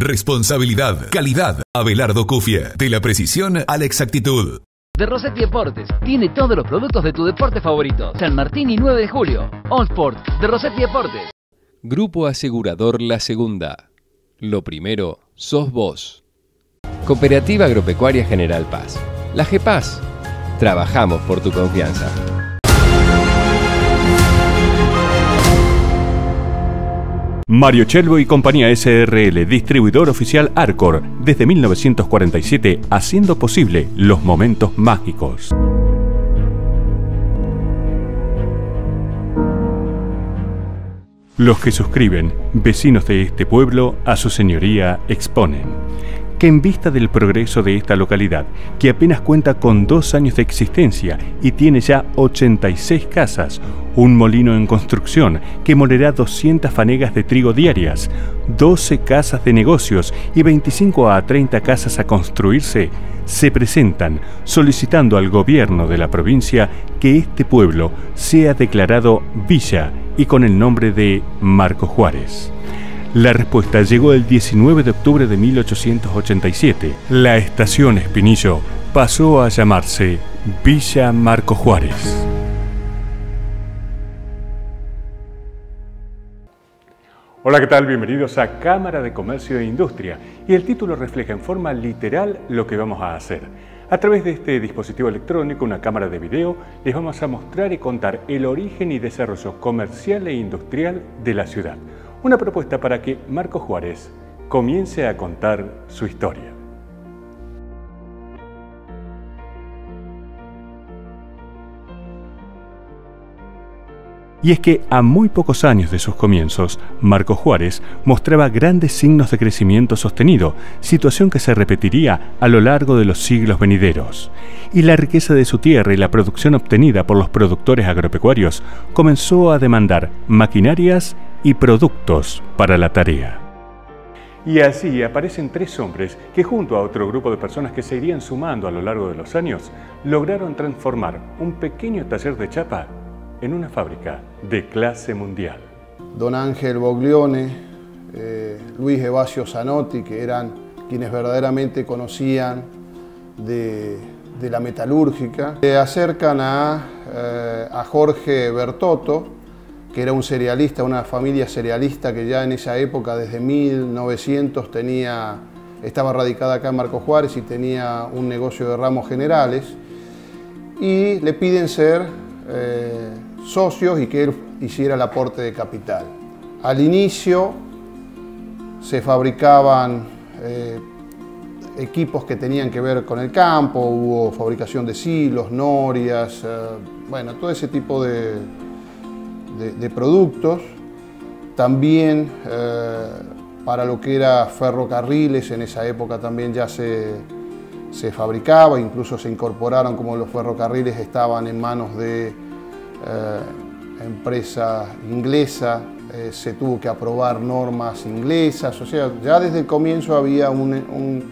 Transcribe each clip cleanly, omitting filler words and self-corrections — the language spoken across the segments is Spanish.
Responsabilidad, calidad. Abelardo Cufia. De la precisión a la exactitud. De Rossetti Deportes. Tiene todos los productos de tu deporte favorito. San Martín y 9 de julio. All Sport. De Rossetti Deportes. Grupo Asegurador La Segunda. Lo primero sos vos. Cooperativa Agropecuaria General Paz. La GEPAZ. Trabajamos por tu confianza. Mario Chelbo y Compañía SRL, distribuidor oficial Arcor, desde 1947, haciendo posible los momentos mágicos. Los que suscriben, vecinos de este pueblo, a su señoría exponen que en vista del progreso de esta localidad, que apenas cuenta con 2 años de existencia y tiene ya 86 casas, un molino en construcción que molerá 200 fanegas de trigo diarias, 12 casas de negocios y 25 a 30 casas a construirse, se presentan solicitando al gobierno de la provincia que este pueblo sea declarado villa y con el nombre de Marcos Juárez. La respuesta llegó el 19 de octubre de 1887. La estación Espinillo pasó a llamarse Villa Marcos Juárez. Hola, ¿qué tal? Bienvenidos a Cámara de Comercio e Industria. Y el título refleja en forma literal lo que vamos a hacer. A través de este dispositivo electrónico, una cámara de video, les vamos a mostrar y contar el origen y desarrollo comercial e industrial de la ciudad. Una propuesta para que Marcos Juárez comience a contar su historia. Y es que a muy pocos años de sus comienzos, Marcos Juárez mostraba grandes signos de crecimiento sostenido, situación que se repetiría a lo largo de los siglos venideros. Y la riqueza de su tierra y la producción obtenida por los productores agropecuarios comenzó a demandar maquinarias y productos para la tarea. Y así aparecen 3 hombres que, junto a otro grupo de personas que se irían sumando a lo largo de los años, lograron transformar un pequeño taller de chapa en una fábrica de clase mundial. Don Ángel Boglione, Luis Evasio Zanotti, que eran quienes verdaderamente conocían de la metalúrgica, se acercan a Jorge Bertotto, que era un cerealista, una familia cerealista que ya en esa época, desde 1900, estaba radicada acá en Marcos Juárez y tenía un negocio de ramos generales, y le piden ser socios y que él hiciera el aporte de capital. Al inicio se fabricaban equipos que tenían que ver con el campo, hubo fabricación de silos, norias, bueno, todo ese tipo de productos. También para lo que era ferrocarriles, en esa época también ya se fabricaba, incluso se incorporaron, como los ferrocarriles estaban en manos de empresa inglesa, se tuvo que aprobar normas inglesas, o sea, ya desde el comienzo había un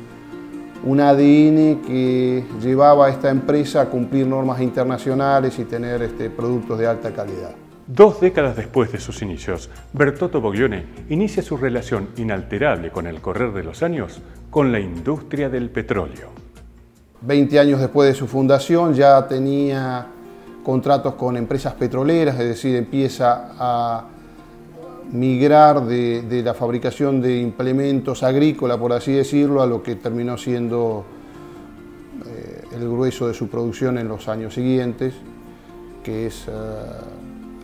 ADN que llevaba a esta empresa a cumplir normas internacionales y tener productos de alta calidad. 2 décadas después de sus inicios, Bertotto Boglione inicia su relación inalterable con el correr de los años con la industria del petróleo. 20 años después de su fundación ya tenía contratos con empresas petroleras, es decir, empieza a migrar de la fabricación de implementos agrícolas, por así decirlo, a lo que terminó siendo el grueso de su producción en los años siguientes, que es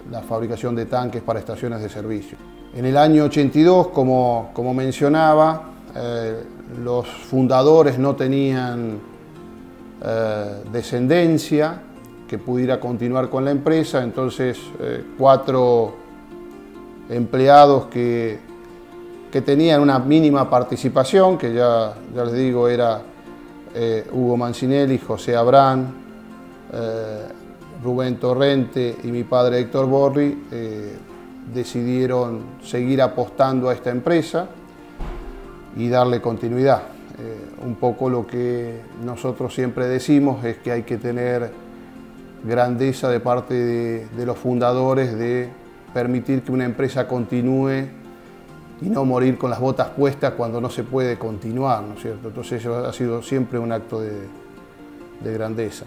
la fabricación de tanques para estaciones de servicio. En el año 82, como mencionaba, los fundadores no tenían descendencia que pudiera continuar con la empresa, entonces 4 empleados que tenían una mínima participación, que ya les digo era Hugo Mancinelli, José Abrán, Rubén Torrente y mi padre Héctor Borri, decidieron seguir apostando a esta empresa y darle continuidad. Un poco lo que nosotros siempre decimos es que hay que tener grandeza de parte de los fundadores de permitir que una empresa continúe no morir con las botas puestas cuando no se puede continuar, ¿no es cierto? Entonces eso ha sido siempre un acto de grandeza.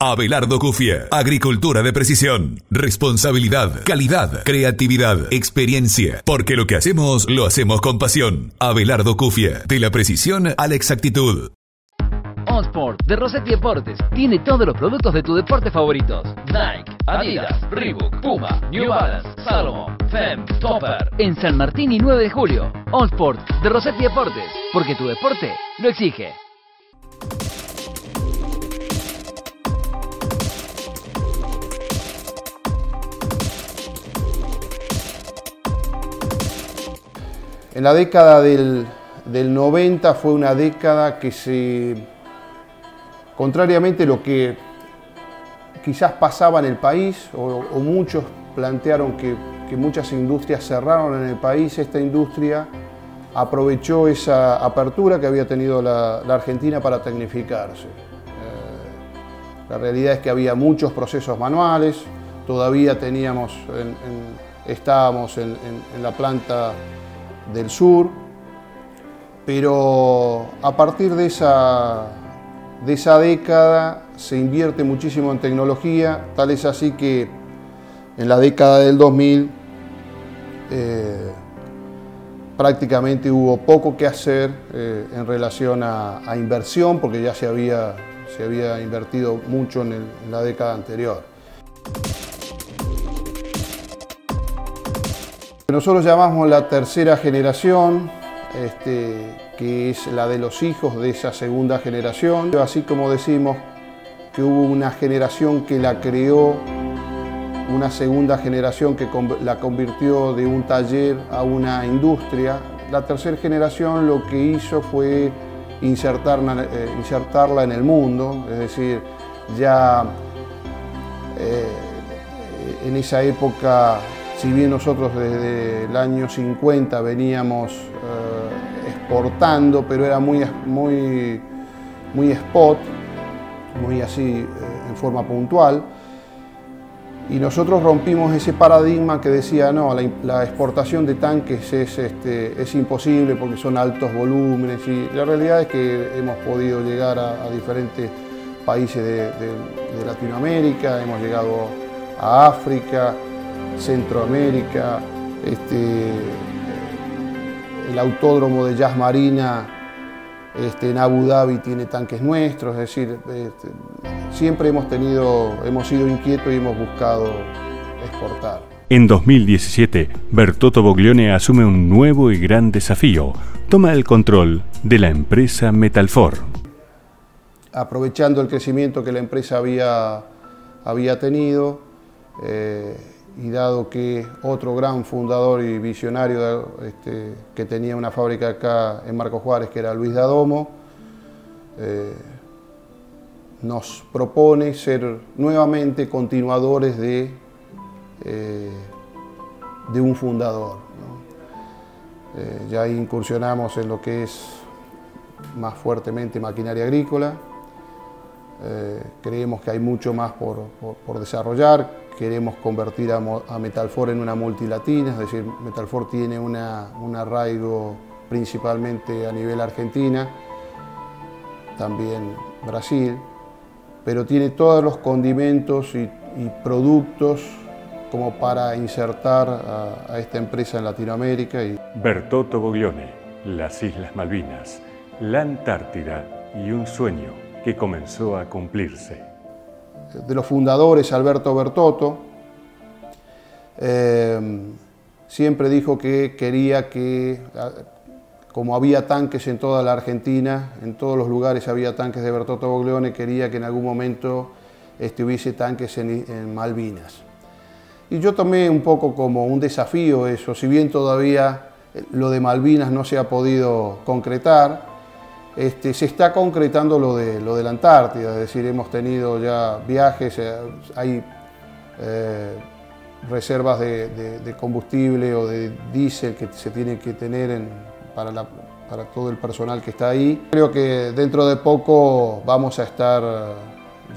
Abelardo Cufie, agricultura de precisión, responsabilidad, calidad, creatividad, experiencia, porque lo que hacemos, lo hacemos con pasión. Abelardo Cufie, de la precisión a la exactitud. Allsport de Rossetti Deportes tiene todos los productos de tu deporte favoritos. Nike, Adidas, Reebok, Puma, New Balance, Salomon, Fem, Topper. En San Martín y 9 de julio. Allsport de Rossetti Deportes, porque tu deporte lo exige. En la década del 90 fue una década que contrariamente a lo que quizás pasaba en el país, o muchos plantearon que muchas industrias cerraron en el país, esta industria aprovechó esa apertura que había tenido la Argentina para tecnificarse. La realidad es que había muchos procesos manuales, todavía estábamos en la planta del sur, pero a partir de esa década se invierte muchísimo en tecnología, tal es así que en la década del 2000 prácticamente hubo poco que hacer en relación a inversión, porque ya se había invertido mucho en la década anterior. Nosotros llamamos la tercera generación, que es la de los hijos de esa segunda generación. Así como decimos que hubo una generación que la creó, una segunda generación que la convirtió de un taller a una industria, la tercera generación lo que hizo fue insertarla en el mundo, es decir, ya en esa época, si bien nosotros desde el año 50 veníamos exportando, pero era muy spot, muy así en forma puntual, y nosotros rompimos ese paradigma que decía no, la exportación de tanques es imposible porque son altos volúmenes, y la realidad es que hemos podido llegar a diferentes países de Latinoamérica, hemos llegado a África, Centroamérica, el autódromo de Yas Marina en Abu Dhabi tiene tanques nuestros, es decir, siempre hemos sido inquietos y hemos buscado exportar. En 2017, Bertotto Boglione asume un nuevo y gran desafío. Toma el control de la empresa Metalfor. Aprovechando el crecimiento que la empresa había tenido, y dado que otro gran fundador y visionario que tenía una fábrica acá en Marcos Juárez, que era Luis D'Adomo, nos propone ser nuevamente continuadores de un fundador, ¿no? Ya incursionamos en lo que es más fuertemente maquinaria agrícola, creemos que hay mucho más por desarrollar. Queremos convertir a Metalfor en una multilatina, es decir, Metalfor tiene un arraigo principalmente a nivel Argentina, también Brasil, pero tiene todos los condimentos y productos como para insertar a esta empresa en Latinoamérica. Bertotto Boglione, las Islas Malvinas, la Antártida y un sueño que comenzó a cumplirse. De los fundadores, Alberto Bertotto, siempre dijo que quería que, como había tanques en toda la Argentina, en todos los lugares había tanques de Bertotto Boglione, quería que en algún momento hubiese tanques en Malvinas. Y yo tomé un poco como un desafío eso, si bien todavía lo de Malvinas no se ha podido concretar, se está concretando lo de la Antártida, es decir, hemos tenido ya viajes, hay reservas de combustible o de diésel que se tienen que tener para para todo el personal que está ahí. Creo que dentro de poco vamos a estar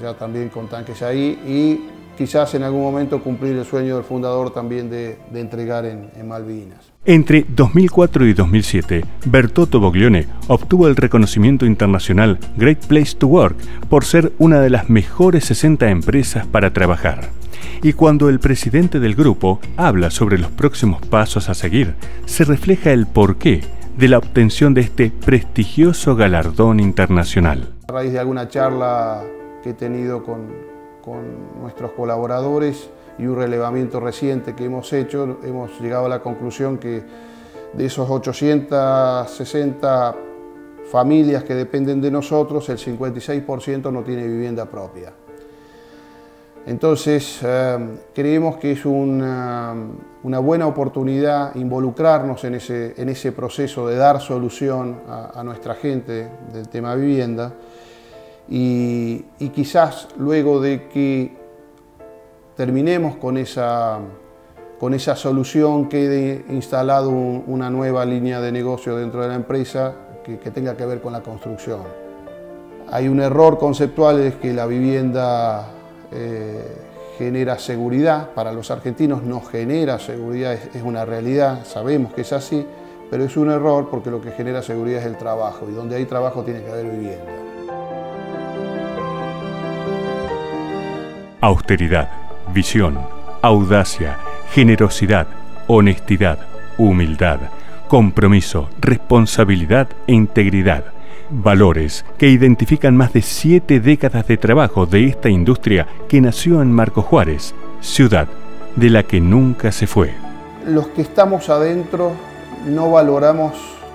ya también con tanques ahí y quizás en algún momento cumplir el sueño del fundador también de entregar en Malvinas. Entre 2004 y 2007, Bertotto Boglione obtuvo el reconocimiento internacional Great Place to Work por ser una de las mejores 60 empresas para trabajar. Y cuando el presidente del grupo habla sobre los próximos pasos a seguir, se refleja el porqué de la obtención de este prestigioso galardón internacional. A raíz de alguna charla que he tenido con nuestros colaboradores y un relevamiento reciente que hemos hecho, hemos llegado a la conclusión que de esos 860 familias que dependen de nosotros, el 56% no tiene vivienda propia. Entonces, creemos que es una buena oportunidad involucrarnos en ese proceso de dar solución a nuestra gente del tema vivienda y quizás luego de que terminemos con esa solución quede instalado una nueva línea de negocio dentro de la empresa que tenga que ver con la construcción. Hay un error conceptual, es que la vivienda genera seguridad. Para los argentinos no genera seguridad, es una realidad, sabemos que es así, pero es un error porque lo que genera seguridad es el trabajo y donde hay trabajo tiene que haber vivienda. Austeridad, visión, audacia, generosidad, honestidad, humildad, compromiso, responsabilidad e integridad. Valores que identifican más de 7 décadas de trabajo de esta industria que nació en Marcos Juárez, ciudad de la que nunca se fue. Los que estamos adentro no valoramos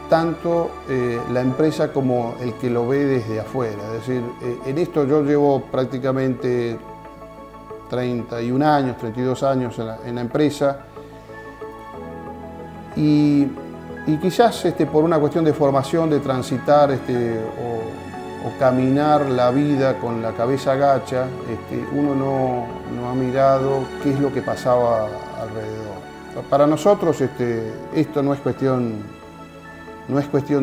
tanto la empresa como el que lo ve desde afuera. Es decir, en esto yo llevo prácticamente 31 años, 32 años en la empresa y quizás por una cuestión de formación, de transitar o caminar la vida con la cabeza gacha, uno no ha mirado qué es lo que pasaba alrededor. Para nosotros esto no es cuestión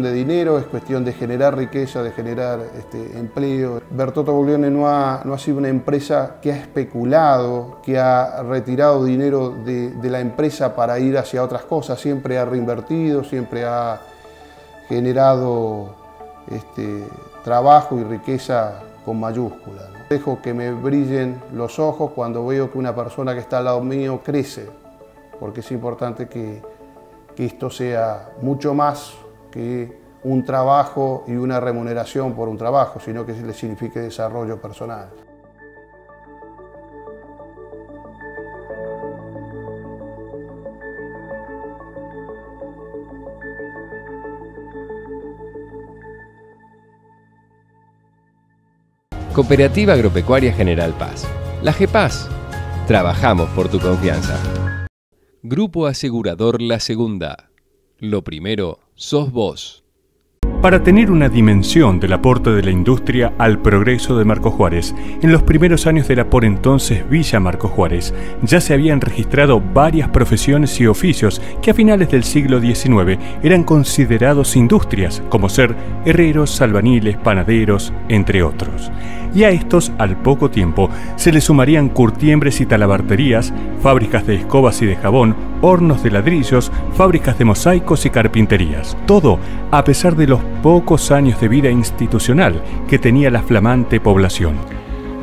de dinero, es cuestión de generar riqueza, de generar empleo. Bertotto Boglione no ha sido una empresa que ha especulado, que ha retirado dinero de la empresa para ir hacia otras cosas, siempre ha reinvertido, siempre ha generado trabajo y riqueza con mayúscula, ¿no? Dejo que me brillen los ojos cuando veo que una persona que está al lado mío crece, porque es importante que esto sea mucho más que un trabajo y una remuneración por un trabajo, sino que le signifique desarrollo personal. Cooperativa Agropecuaria General Paz. La GEPAS. Trabajamos por tu confianza. Grupo Asegurador La Segunda. Lo primero sos vos. Para tener una dimensión del aporte de la industria al progreso de Marcos Juárez, en los primeros años de la por entonces Villa Marcos Juárez, ya se habían registrado varias profesiones y oficios que a finales del siglo XIX eran considerados industrias, como ser herreros, albañiles, panaderos, entre otros. Y a estos, al poco tiempo, se le sumarían curtiembres y talabarterías, fábricas de escobas y de jabón, hornos de ladrillos, fábricas de mosaicos y carpinterías. Todo a pesar de los pocos años de vida institucional que tenía la flamante población.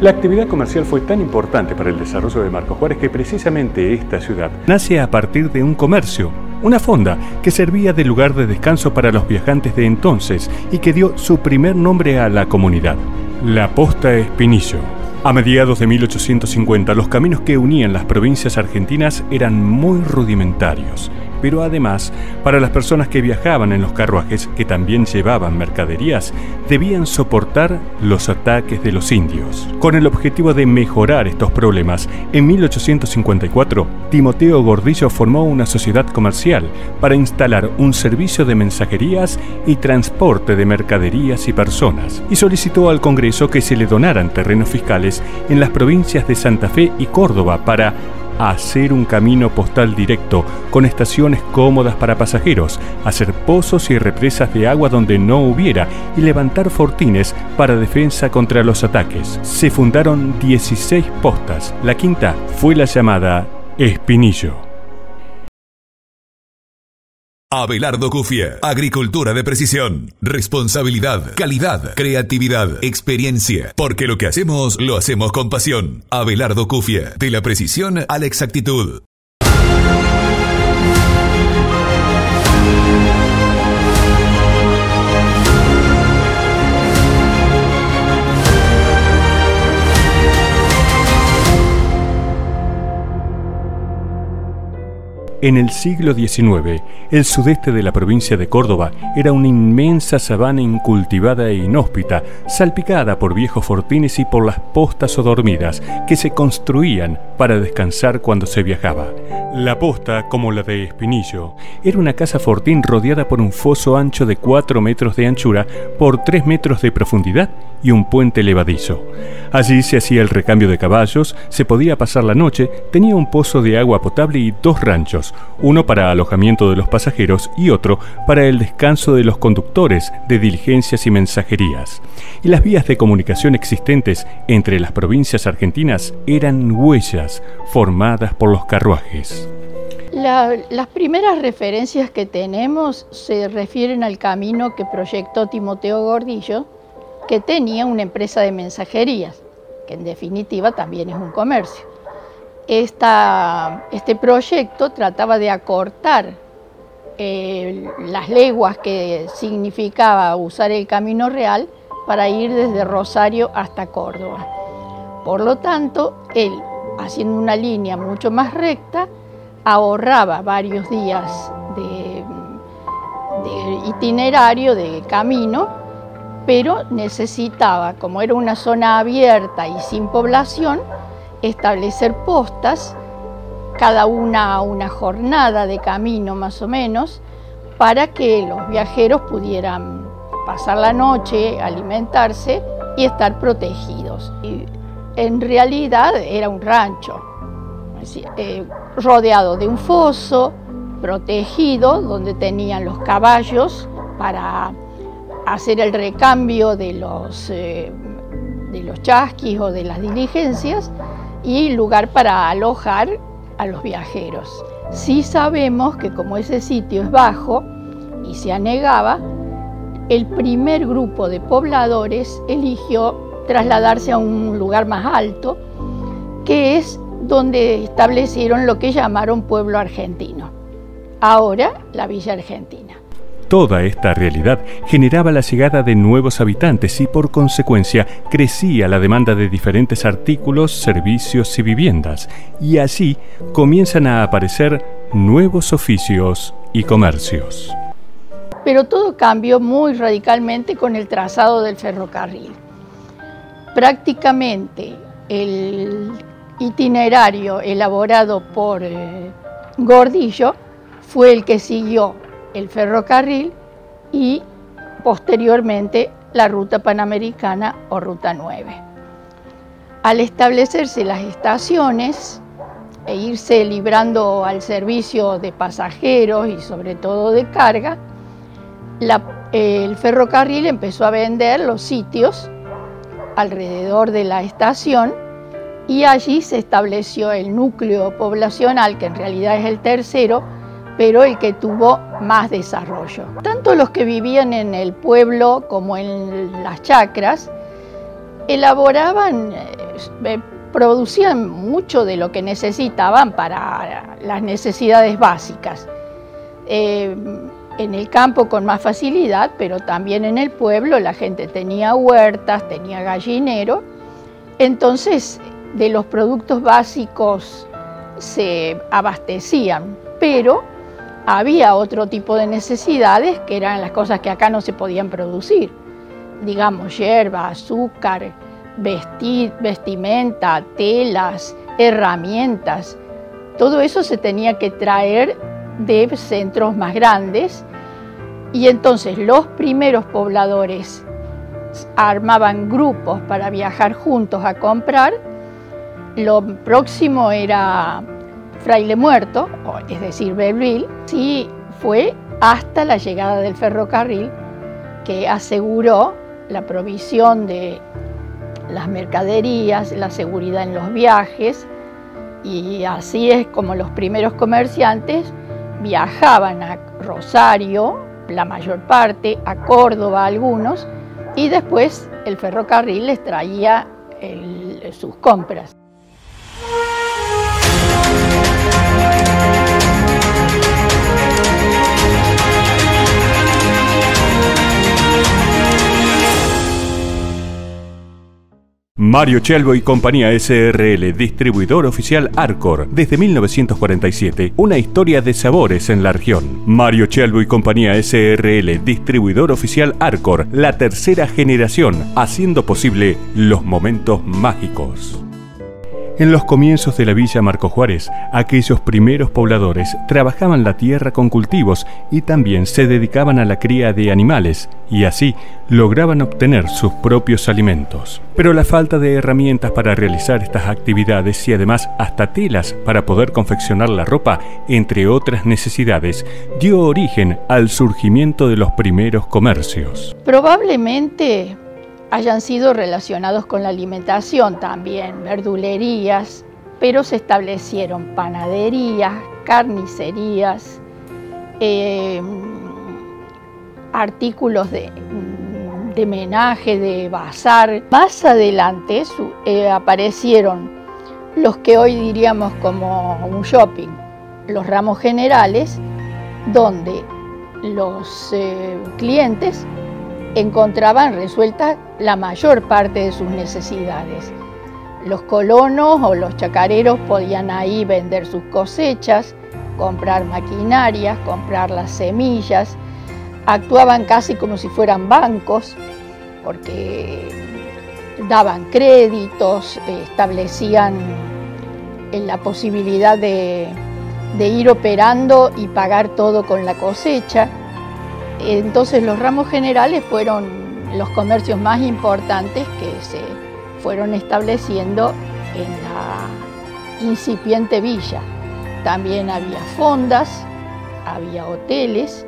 La actividad comercial fue tan importante para el desarrollo de Marcos Juárez que precisamente esta ciudad nace a partir de un comercio, una fonda que servía de lugar de descanso para los viajantes de entonces y que dio su primer nombre a la comunidad, la Posta Espinillo. A mediados de 1850, los caminos que unían las provincias argentinas eran muy rudimentarios, pero además, para las personas que viajaban en los carruajes, que también llevaban mercaderías, debían soportar los ataques de los indios. Con el objetivo de mejorar estos problemas, en 1854, Timoteo Gordillo formó una sociedad comercial para instalar un servicio de mensajerías y transporte de mercaderías y personas, y solicitó al Congreso que se le donaran terrenos fiscales en las provincias de Santa Fe y Córdoba para hacer un camino postal directo con estaciones cómodas para pasajeros, hacer pozos y represas de agua donde no hubiera y levantar fortines para defensa contra los ataques. Se fundaron 16 postas. La quinta fue la llamada Espinillo. Abelardo Cufia, agricultura de precisión, responsabilidad, calidad, creatividad, experiencia, porque lo que hacemos lo hacemos con pasión. Abelardo Cufia, de la precisión a la exactitud. En el siglo XIX, el sudeste de la provincia de Córdoba era una inmensa sabana incultivada e inhóspita, salpicada por viejos fortines y por las postas o dormidas que se construían para descansar cuando se viajaba. La posta, como la de Espinillo, era una casa fortín rodeada por un foso ancho de 4 metros de anchura por 3 metros de profundidad y un puente levadizo. Allí se hacía el recambio de caballos, se podía pasar la noche, tenía un pozo de agua potable y 2 ranchos, uno para alojamiento de los pasajeros y otro para el descanso de los conductores de diligencias y mensajerías. Y las vías de comunicación existentes entre las provincias argentinas eran huellas formadas por los carruajes. Las primeras referencias que tenemos se refieren al camino que proyectó Timoteo Gordillo, que tenía una empresa de mensajerías, que en definitiva también es un comercio. Este proyecto trataba de acortar las leguas que significaba usar el Camino Real para ir desde Rosario hasta Córdoba. Por lo tanto, él, haciendo una línea mucho más recta, ahorraba varios días de itinerario, de camino, pero necesitaba, como era una zona abierta y sin población, establecer postas, cada una jornada de camino más o menos, para que los viajeros pudieran pasar la noche, alimentarse y estar protegidos. Y en realidad era un rancho, rodeado de un foso, protegido, donde tenían los caballos para hacer el recambio de los chasquis o de las diligencias y lugar para alojar a los viajeros. Sí sabemos que como ese sitio es bajo y se anegaba, el primer grupo de pobladores eligió trasladarse a un lugar más alto, que es donde establecieron lo que llamaron pueblo argentino, ahora la Villa Argentina. Toda esta realidad generaba la llegada de nuevos habitantes y por consecuencia crecía la demanda de diferentes artículos, servicios y viviendas, y allí comienzan a aparecer nuevos oficios y comercios. Pero todo cambió muy radicalmente con el trazado del ferrocarril. Prácticamente el itinerario elaborado por Gordillo fue el que siguió el ferrocarril y posteriormente la ruta panamericana o ruta 9. Al establecerse las estaciones e irse librando al servicio de pasajeros y sobre todo de carga, el ferrocarril empezó a vender los sitios alrededor de la estación y allí se estableció el núcleo poblacional, que en realidad es el tercero, pero el que tuvo más desarrollo. Tanto los que vivían en el pueblo como en las chacras elaboraban, producían mucho de lo que necesitaban para las necesidades básicas. En el campo con más facilidad, pero también en el pueblo la gente tenía huertas, tenía gallinero, entonces de los productos básicos se abastecían, pero había otro tipo de necesidades que eran las cosas que acá no se podían producir, digamos hierba, azúcar, vestimenta, telas, herramientas. Todo eso se tenía que traer de centros más grandes y entonces los primeros pobladores armaban grupos para viajar juntos a comprar. Lo próximo era Fraile Muerto, es decir, Belleville, sí fue hasta la llegada del ferrocarril, que aseguró la provisión de las mercaderías, la seguridad en los viajes, y así es como los primeros comerciantes viajaban a Rosario, la mayor parte, a Córdoba algunos, y después el ferrocarril les traía sus compras. Mario Chelbo y Compañía S.R.L., distribuidor oficial Arcor, desde 1947, una historia de sabores en la región. Mario Chelbo y Compañía S.R.L., distribuidor oficial Arcor, la tercera generación, haciendo posible los momentos mágicos. En los comienzos de la Villa Marcos Juárez, aquellos primeros pobladores trabajaban la tierra con cultivos y también se dedicaban a la cría de animales, y así lograban obtener sus propios alimentos. Pero la falta de herramientas para realizar estas actividades y además hasta telas para poder confeccionar la ropa, entre otras necesidades, dio origen al surgimiento de los primeros comercios. Probablemente hayan sido relacionados con la alimentación también, verdulerías, pero se establecieron panaderías, carnicerías, artículos de menaje, de bazar. Más adelante aparecieron los que hoy diríamos como un shopping, los ramos generales, donde los clientes encontraban resueltas la mayor parte de sus necesidades. Los colonos o los chacareros podían ahí vender sus cosechas, comprar maquinarias, comprar las semillas. Actuaban casi como si fueran bancos, porque daban créditos, establecían la posibilidad de ir operando y pagar todo con la cosecha. Entonces los ramos generales fueron los comercios más importantes que se fueron estableciendo en la incipiente villa. También había fondas, había hoteles,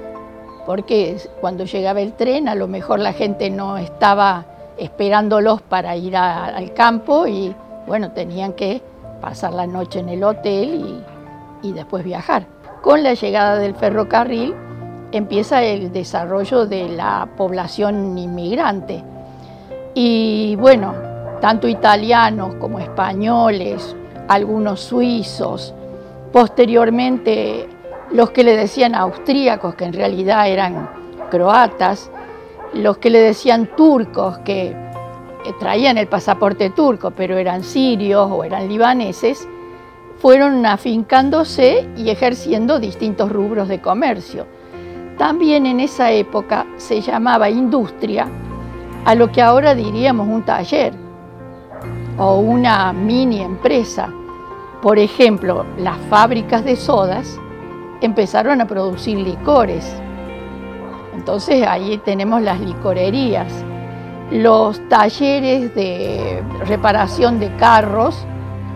porque cuando llegaba el tren a lo mejor la gente no estaba esperándolos para ir al campo y bueno, tenían que pasar la noche en el hotel y después viajar. Con la llegada del ferrocarril empieza el desarrollo de la población inmigrante. Y bueno, tanto italianos como españoles, algunos suizos, posteriormente los que le decían austríacos, que en realidad eran croatas, los que le decían turcos, que traían el pasaporte turco, pero eran sirios o eran libaneses, fueron afincándose y ejerciendo distintos rubros de comercio. También en esa época se llamaba industria a lo que ahora diríamos un taller o una mini empresa. Por ejemplo, las fábricas de sodas empezaron a producir licores. Entonces ahí tenemos las licorerías. Los talleres de reparación de carros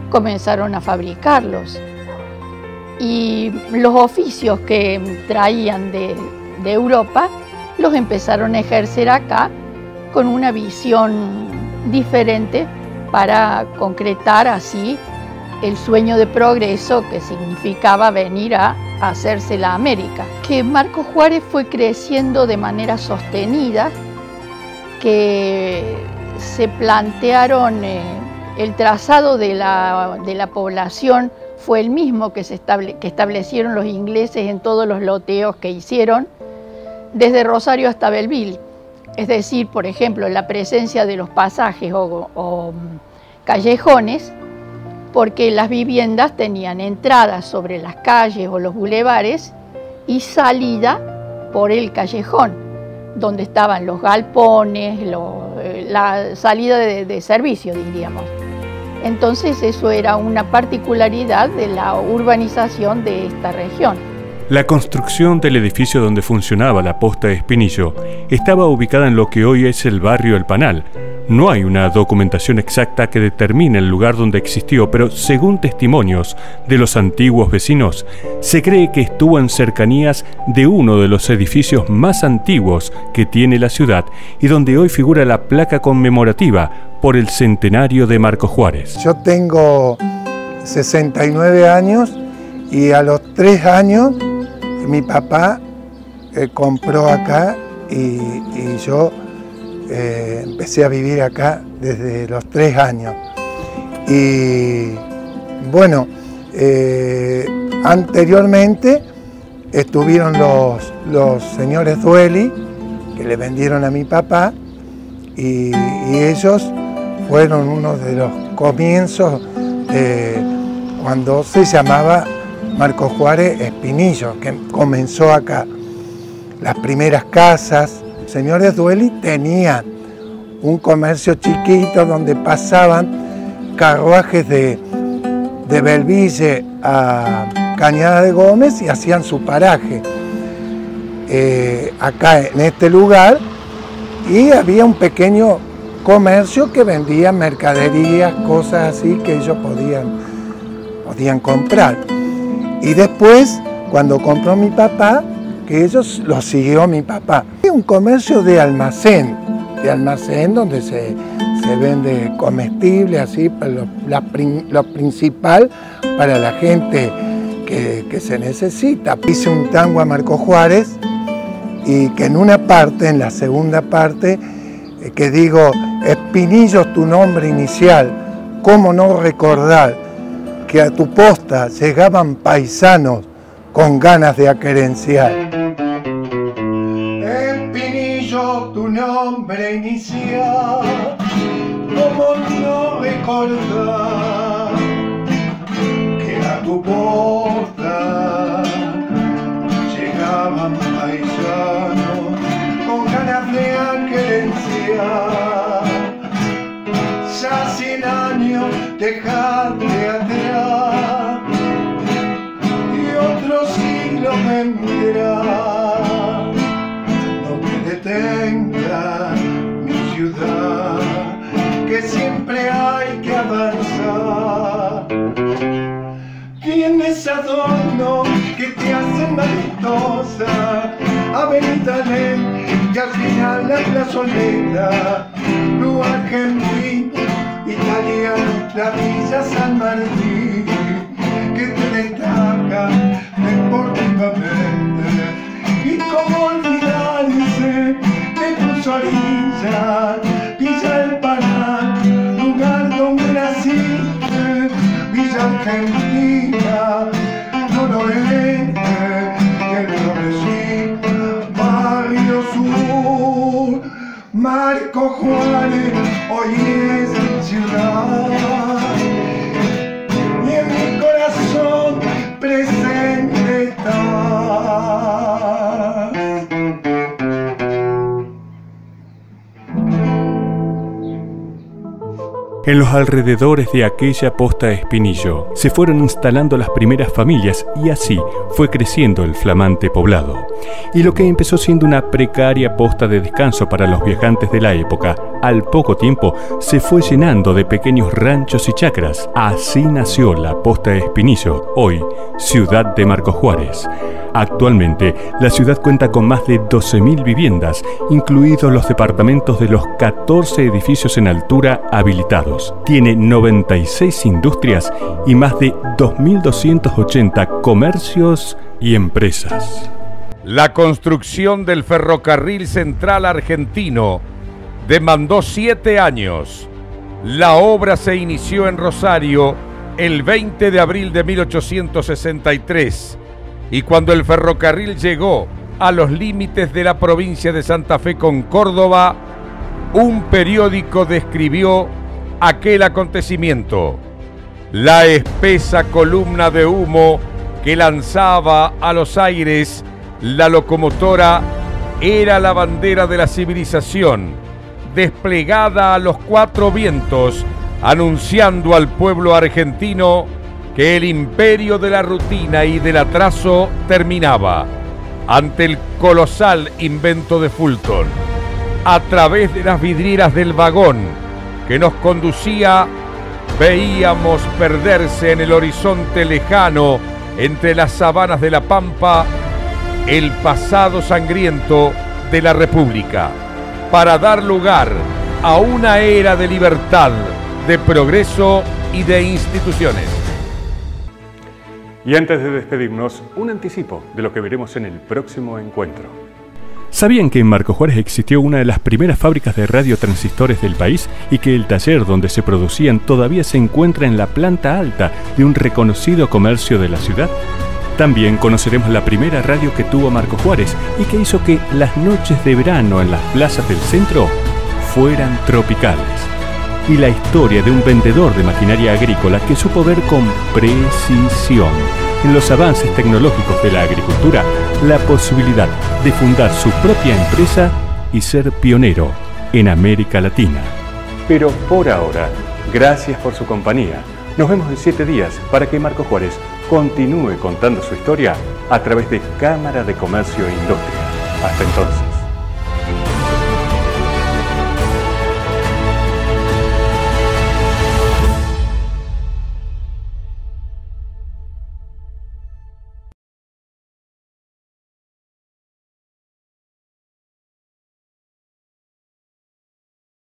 comenzaron a fabricarlos. Y los oficios que traían de Europa los empezaron a ejercer acá con una visión diferente para concretar así el sueño de progreso que significaba venir a hacerse la América. Que Marcos Juárez fue creciendo de manera sostenida, que se plantearon el trazado de la población fue el mismo que establecieron los ingleses en todos los loteos que hicieron, desde Rosario hasta Belleville. Es decir, por ejemplo, la presencia de los pasajes o callejones, porque las viviendas tenían entradas sobre las calles o los bulevares y salida por el callejón, donde estaban los galpones, la salida de servicio, diríamos. Entonces eso era una particularidad de la urbanización de esta región. La construcción del edificio donde funcionaba la posta de Espinillo estaba ubicada en lo que hoy es el barrio El Panal. No hay una documentación exacta que determine el lugar donde existió, pero según testimonios de los antiguos vecinos, se cree que estuvo en cercanías de uno de los edificios más antiguos que tiene la ciudad y donde hoy figura la placa conmemorativa por el centenario de Marcos Juárez. Yo tengo 69 años y a los 3 años mi papá compró acá y yo empecé a vivir acá desde los 3 años. Y bueno, anteriormente estuvieron los señores Dueli, que le vendieron a mi papá, y ellos fueron uno de los comienzos cuando se llamaba Marcos Juárez Espinillo, que comenzó acá. Las primeras casas, los señores Dueli tenían un comercio chiquito donde pasaban carruajes de Belville a Cañada de Gómez y hacían su paraje acá en este lugar, y había un pequeño comercio que vendía mercaderías, cosas así que ellos podían comprar. Y después, cuando compró mi papá, que ellos lo siguió mi papá. Un comercio de almacén donde se vende comestible, así, lo principal para la gente que se necesita. Hice un tango a Marcos Juárez y que en una parte, en la segunda parte, que digo, Espinillo es tu nombre inicial, ¿cómo no recordar que a tu posta llegaban paisanos con ganas de aquerenciar? Espinillo, tu nombre inicial, ¿cómo no recordar que a tu posta llegaban paisanos con ganas de aquerenciar? Ya 100 años dejaste atrás y otro siglo vendrá. No te detenga mi ciudad, que siempre hay que avanzar. Tienes adornos que te hacen majestuosa, Avenida Ley y al final la plazoleta, Blue Argentina, Italiana, la Villa San Martín, que te destacan deportivamente. Y cómo olvidarse de tus orillas, Villa El Panal, lugar donde naciste, Villa Argentina, Noroeste y el Progresito, Barrio Sur, Marcos Juárez, hoy es ciudad, y en mi corazón presente está. En los alrededores de aquella posta de Espinillo se fueron instalando las primeras familias y así fue creciendo el flamante poblado. Y lo que empezó siendo una precaria posta de descanso para los viajantes de la época, al poco tiempo se fue llenando de pequeños ranchos y chacras. Así nació la posta de Espinillo, hoy ciudad de Marcos Juárez. Actualmente, la ciudad cuenta con más de 12.000 viviendas, incluidos los departamentos de los 14 edificios en altura habilitados. Tiene 96 industrias y más de 2.280 comercios y empresas. La construcción del ferrocarril central argentino demandó 7 años. La obra se inició en Rosario el 20 de abril de 1863. Y cuando el ferrocarril llegó a los límites de la provincia de Santa Fe con Córdoba, un periódico describió aquel acontecimiento. La espesa columna de humo que lanzaba a los aires la locomotora era la bandera de la civilización, desplegada a los 4 vientos, anunciando al pueblo argentino que el imperio de la rutina y del atraso terminaba ante el colosal invento de Fulton. A través de las vidrieras del vagón que nos conducía, veíamos perderse en el horizonte lejano, entre las sabanas de la Pampa, el pasado sangriento de la República, para dar lugar a una era de libertad, de progreso y de instituciones. Y antes de despedirnos, un anticipo de lo que veremos en el próximo encuentro. ¿Sabían que en Marcos Juárez existió una de las primeras fábricas de radiotransistores del país y que el taller donde se producían todavía se encuentra en la planta alta de un reconocido comercio de la ciudad? También conoceremos la primera radio que tuvo Marcos Juárez y que hizo que las noches de verano en las plazas del centro fueran tropicales. Y la historia de un vendedor de maquinaria agrícola que supo ver con precisión en los avances tecnológicos de la agricultura la posibilidad de fundar su propia empresa y ser pionero en América Latina. Pero por ahora, gracias por su compañía. Nos vemos en 7 días para que Marcos Juárez continúe contando su historia a través de Cámara de Comercio e Industria. Hasta entonces.